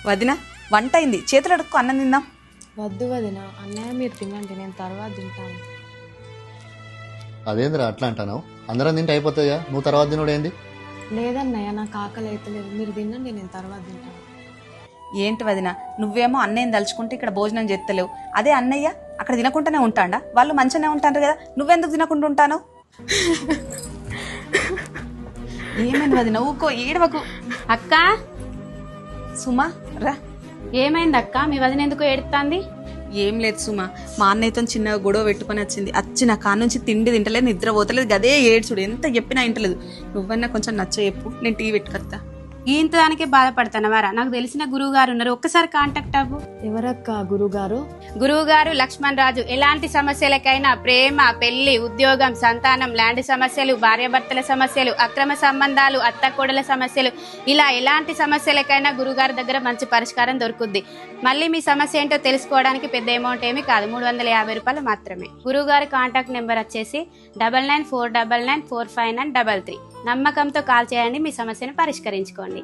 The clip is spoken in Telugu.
వదిన వంట అయింది, చేతులు అడుక్కు అన్నం తిందాం. వద్దు వదిన, అన్నయ్య మీరు తినండి, నేను తర్వాత తింటాను. అదేంద్రా అట్లా అంటాను? అందరం తింటే అయిపోతుందిగా, నువ్వు తర్వాత తినడు ఏంది? లేదన్నయ్య, నాకు ఆకలి అవుతలేదు, మీరు తినండి, నేను తర్వాత తింటాను. ఏంటి వదిన, నువ్వేమో అన్నయ్యని తలుచుకుంటే ఇక్కడ భోజనం చేస్తలేవు, అదే అన్నయ్య అక్కడ తినకుండానే ఉంటాడా? వాళ్ళు మంచిగానే ఉంటారు కదా, నువ్వెందుకు తినకుండా ఉంటాను? ఏమైంది వదిన, ఊకో, ఏడవకు. అక్క, సుమా రా. ఏమైంది అక్క? మీ వదిన ఎందుకు ఏడుతాంది? ఏం లేదు సుమా, మా అన్నయ్యతో చిన్నగా గొడవ పెట్టుకొని వచ్చి నా కాడ నుంచి తిండి తింటలేదు, నిద్ర పోతలేదు, గదే ఏడ్చుడు, ఎంత చెప్పినా ఇంటలేదు. నువ్వన్నా కొంచెం నచ్చ చెప్పు, నేను టీ పెట్టుకొస్తా. ఇంత దానికే బాధపడతానవారా? నాకు తెలిసిన గురువు గారు ఉన్నారు, ఒక్కసారి కాంటాక్ట్ అవ్వు. ఎవరక్క గురుగారు? గురువు గారు లక్ష్మణ్ రాజు. ఎలాంటి సమస్యలకైనా, ప్రేమ, పెళ్లి, ఉద్యోగం, సంతానం, ల్యాండ్ సమస్యలు, భార్యాభర్తల సమస్యలు, అక్రమ సంబంధాలు, అత్తకోడల సమస్యలు, ఇలా ఎలాంటి సమస్యలకైనా గురుగారి దగ్గర మంచి పరిష్కారం దొరుకుద్ది. మళ్ళీ మీ సమస్య ఏంటో తెలుసుకోవడానికి పెద్ద అమౌంట్ ఏమీ కాదు, 350 రూపాయలు మాత్రమే. గురువు గారి కాంటాక్ట్ నెంబర్ వచ్చేసి 9949945933. నమ్మకంతో కాల్ చేయండి, మీ సమస్యను పరిష్కరించుకోండి.